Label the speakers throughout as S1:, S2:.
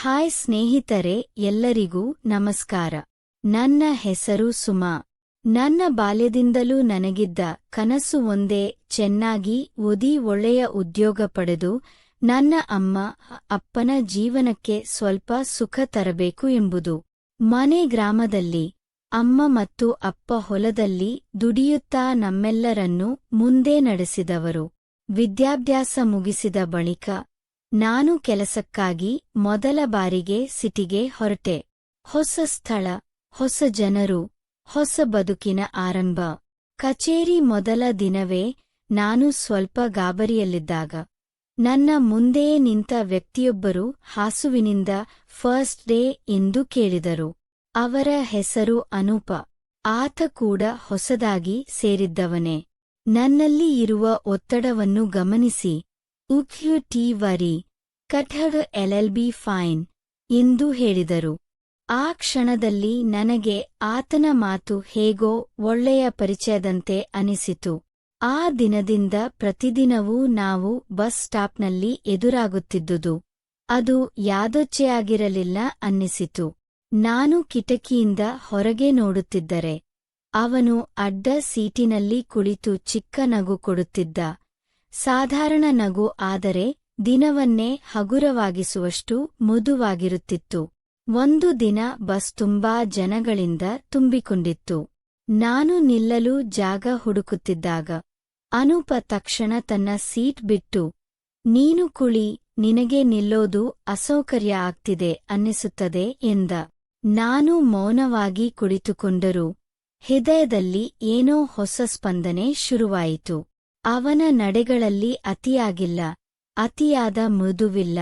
S1: Hi ಸ್ನೇಹಿತರೆ, ಎಲ್ಲರಿಗೂ ನಮಸ್ಕಾರ. ನನ್ನ ಹೆಸರು ಸುಮಾ. ನನ್ನ ಬಾಲ್ಯದಿಂದಲೂ ನನಗಿದ್ದ ಕನಸು ಒಂದೇ, ಚೆನ್ನಾಗಿ ಓದಿ ಒಳ್ಳೆಯ ಉದ್ಯೋಗ ಪಡೆದು ನನ್ನ ಅಮ್ಮ ಅಪ್ಪನ ಜೀವನಕ್ಕೆ ಸ್ವಲ್ಪ ಸುಖ ತರಬೇಕು ಎಂಬುದು. ಮನೆ ಗ್ರಾಮದಲ್ಲಿ ಅಮ್ಮ ಮತ್ತು ಅಪ್ಪ ಹೊಲದಲ್ಲಿ ದುಡಿಯುತ್ತಾ ನಮ್ಮೆಲ್ಲರನ್ನೂ ಮುಂದೆ ನಡೆಸಿದವರು. ವಿದ್ಯಾಭ್ಯಾಸ ಮುಗಿಸಿದ ಬಳಿಕ ನಾನು ಕೆಲಸಕ್ಕಾಗಿ ಮೊದಲ ಬಾರಿಗೆ ಸಿಟಿಗೆ ಹೊರಟೆ. ಹೊಸ ಸ್ಥಳ, ಹೊಸ ಜನರು, ಹೊಸ ಬದುಕಿನ ಆರಂಭ. ಕಚೇರಿ ಮೊದಲ ದಿನವೇ ನಾನು ಸ್ವಲ್ಪ ಗಾಬರಿಯಲ್ಲಿದ್ದಾಗ ನನ್ನ ಮುಂದೆಯೇ ನಿಂತ ವ್ಯಕ್ತಿಯೊಬ್ಬರು ಹಾಸುವಿನಿಂದ ಫಸ್ಟ್ ಡೇ ಎಂದು ಕೇಳಿದರು. ಅವರ ಹೆಸರು ಅನೂಪ. ಆತ ಕೂಡ ಹೊಸದಾಗಿ ಸೇರಿದ್ದವನೇ. ನನ್ನಲ್ಲಿ ಇರುವ ಒತ್ತಡವನ್ನು ಗಮನಿಸಿ, ವರಿ ಕಠಡ್ LLB ಫೈನ್ ಎಂದು ಹೇಳಿದರು. ಆ ಕ್ಷಣದಲ್ಲಿ ನನಗೆ ಆತನ ಮಾತು ಹೇಗೋ ಒಳ್ಳೆಯ ಪರಿಚಯದಂತೆ ಅನಿಸಿತು. ಆ ದಿನದಿಂದ ಪ್ರತಿದಿನವೂ ನಾವು ಬಸ್ ಸ್ಟಾಪ್ನಲ್ಲಿ ಎದುರಾಗುತ್ತಿದ್ದುದು. ಅದು ಯಾದೃಚ್ಛೆಯಾಗಿರಲಿಲ್ಲ ಅನ್ನಿಸಿತು. ನಾನು ಕಿಟಕಿಯಿಂದ ಹೊರಗೆ ನೋಡುತ್ತಿದ್ದರೆ ಅವನು ಅಡ್ಡ ಸೀಟಿನಲ್ಲಿ ಕುಳಿತು ಚಿಕ್ಕ ನಗು ಕೊಡುತ್ತಿದ್ದ. ಸಾಧಾರಣ ನಗು, ಆದರೆ ದಿನವನ್ನೇ ಹಗುರವಾಗಿಸುವಷ್ಟು ಮೃದುವಾಗಿರುತ್ತಿತ್ತು. ಒಂದು ದಿನ ಬಸ್ ತುಂಬಾ ಜನಗಳಿಂದ ತುಂಬಿಕೊಂಡಿತ್ತು. ನಾನು ನಿಲ್ಲಲು ಜಾಗ ಹುಡುಕುತ್ತಿದ್ದಾಗ ಅನೂಪ ತಕ್ಷಣ ತನ್ನ ಸೀಟ್ ಬಿಟ್ಟು, ನೀನು ಕುಳಿ, ನಿನಗೆ ನಿಲ್ಲೋದು ಅಸೌಕರ್ಯ ಆಗ್ತಿದೆ ಅನ್ನಿಸುತ್ತದೆ ಎಂದ. ನಾನು ಮೌನವಾಗಿ ಕುಳಿತುಕೊಂಡರೂ ಹೃದಯದಲ್ಲಿ ಏನೋ ಹೊಸ ಸ್ಪಂದನೆ ಶುರುವಾಯಿತು. ಅವನ ನಡೆಗಳಲ್ಲಿ ಅತಿಯಾಗಿಲ್ಲ, ಅತಿಯಾದ ಮೃದುವಿಲ್ಲ,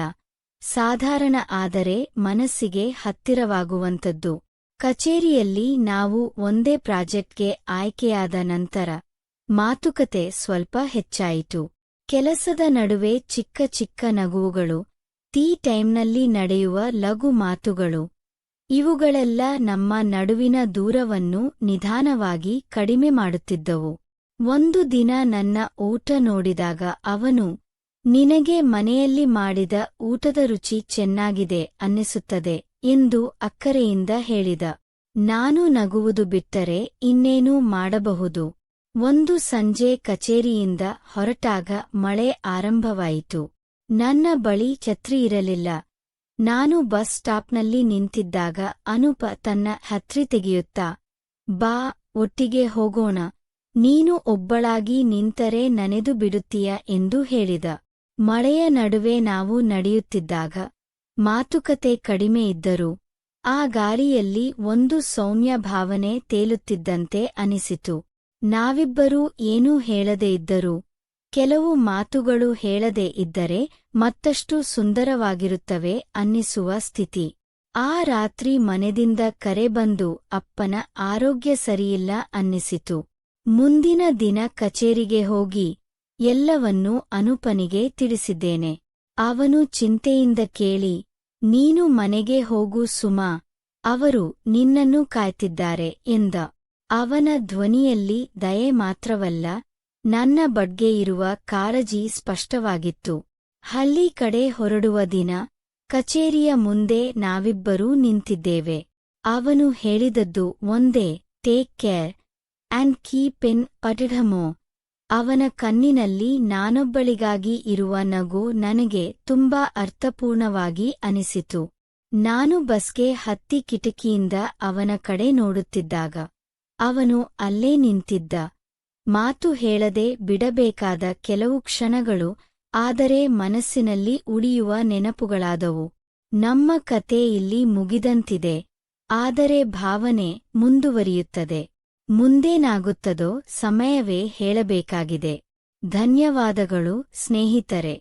S1: ಸಾಧಾರಣ ಆದರೆ ಮನಸ್ಸಿಗೆ ಹತ್ತಿರವಾಗುವಂಥದ್ದು. ಕಚೇರಿಯಲ್ಲಿ ನಾವು ಒಂದೇ ಪ್ರಾಜೆಕ್ಟ್ಗೆ ಆಯ್ಕೆಯಾದ ನಂತರ ಮಾತುಕತೆ ಸ್ವಲ್ಪ ಹೆಚ್ಚಾಯಿತು. ಕೆಲಸದ ನಡುವೆ ಚಿಕ್ಕ ಚಿಕ್ಕ ನಗುವುಗಳು, ಟೀ ಟೈಮ್ನಲ್ಲಿ ನಡೆಯುವ ಲಘು ಮಾತುಗಳು, ಇವುಗಳೆಲ್ಲ ನಮ್ಮ ನಡುವಿನ ದೂರವನ್ನು ನಿಧಾನವಾಗಿ ಕಡಿಮೆ ಮಾಡುತ್ತಿದ್ದವು. ಒಂದು ದಿನ ನನ್ನ ಊಟ ನೋಡಿದಾಗ ಅವನು, ನಿನಗೆ ಮನೆಯಲ್ಲಿ ಮಾಡಿದ ಊಟದ ರುಚಿ ಚೆನ್ನಾಗಿದೆ ಅನ್ನಿಸುತ್ತದೆ ಎಂದು ಅಕ್ಕರೆಯಿಂದ ಹೇಳಿದ. ನಾನು ನಗುವುದು ಬಿಟ್ಟರೆ ಇನ್ನೇನೂ ಮಾಡಬಹುದು. ಒಂದು ಸಂಜೆ ಕಚೇರಿಯಿಂದ ಹೊರಟಾಗ ಮಳೆ ಆರಂಭವಾಯಿತು. ನನ್ನ ಬಳಿ ಛತ್ರಿ ಇರಲಿಲ್ಲ. ನಾನು ಬಸ್ ಸ್ಟಾಪ್ನಲ್ಲಿ ನಿಂತಿದ್ದಾಗ ಅನೂಪ ತನ್ನ ಛತ್ರಿ ತೆಗೆಯುತ್ತಾ, ಬಾ, ಒಟ್ಟಿಗೆ ಹೋಗೋಣ, ನೀನು ಒಬ್ಬಳಾಗಿ ನಿಂತರೆ ನನೆದು ಬಿಡುತ್ತೀಯ ಎಂದು ಹೇಳಿದ. ಮಳೆಯ ನಡುವೆ ನಾವು ನಡೆಯುತ್ತಿದ್ದಾಗ ಮಾತುಕತೆ ಕಡಿಮೆ ಇದ್ದರೂ ಆ ಗಾಳಿಯಲ್ಲಿ ಒಂದು ಸೌಮ್ಯ ಭಾವನೆ ತೇಲುತ್ತಿದ್ದಂತೆ ಅನಿಸಿತು. ನಾವಿಬ್ಬರೂ ಏನೂ ಹೇಳದೆ ಇದ್ದರೂ ಕೆಲವು ಮಾತುಗಳು ಹೇಳದೆ ಇದ್ದರೆ ಮತ್ತಷ್ಟು ಸುಂದರವಾಗಿರುತ್ತವೆ ಅನ್ನಿಸುವ ಸ್ಥಿತಿ. ಆ ರಾತ್ರಿ ಮನೆದಿಂದ ಕರೆ ಬಂದು ಅಪ್ಪನ ಆರೋಗ್ಯ ಸರಿಯಿಲ್ಲ ಅನ್ನಿಸಿತು. ಮುಂದಿನ ದಿನ ಕಚೇರಿಗೆ ಹೋಗಿ ಎಲ್ಲವನ್ನೂ ಅನೂಪನಿಗೆ ತಿಳಿಸಿದ್ದೇನೆ. ಅವನು ಚಿಂತೆಯಿಂದ ಕೇಳಿ, ನೀನು ಮನೆಗೆ ಹೋಗು ಸುಮಾ, ಅವರು ನಿನ್ನನ್ನು ಕಾಯ್ತಿದ್ದಾರೆ ಎಂದ. ಅವನ ಧ್ವನಿಯಲ್ಲಿ ದಯೆ ಮಾತ್ರವಲ್ಲ, ನನ್ನ ಬಗ್ಗೆ ಇರುವ ಕಾಳಜಿ ಸ್ಪಷ್ಟವಾಗಿತ್ತು. ಹಳ್ಳಿ ಕಡೆ ಹೊರಡುವ ದಿನ ಕಚೇರಿಯ ಮುಂದೆ ನಾವಿಬ್ಬರೂ ನಿಂತಿದ್ದೇವೆ. ಅವನು ಹೇಳಿದದ್ದು ಒಂದೇ, take care and keep in ಅಟೆಡಮೋ. ಅವನ ಕಣ್ಣಿನಲ್ಲಿ ನಾನೊಬ್ಬಳಿಗಾಗಿ ಇರುವ ನಗು ನನಗೆ ತುಂಬಾ ಅರ್ಥಪೂರ್ಣವಾಗಿ ಅನಿಸಿತು. ನಾನು ಬಸ್ಗೆ ಹತ್ತಿ ಕಿಟಕಿಯಿಂದ ಅವನ ಕಡೆ ನೋಡುತ್ತಿದ್ದಾಗ ಅವನು ಅಲ್ಲೇ ನಿಂತಿದ್ದ. ಮಾತು ಹೇಳದೆ ಬಿಡಬೇಕಾದ ಕೆಲವು ಕ್ಷಣಗಳು, ಆದರೆ ಮನಸ್ಸಿನಲ್ಲಿ ಉಳಿಯುವ ನೆನಪುಗಳಾದವು. ನಮ್ಮ ಕತೆ ಇಲ್ಲಿ ಮುಗಿದಂತಿದೆ, ಆದರೆ ಭಾವನೆ ಮುಂದುವರಿಯುತ್ತದೆ. ಮುಂದೇನಾಗುತ್ತದೋ ಸಮಯವೇ ಹೇಳಬೇಕಾಗಿದೆ. ಧನ್ಯವಾದಗಳು ಸ್ನೇಹಿತರೆ.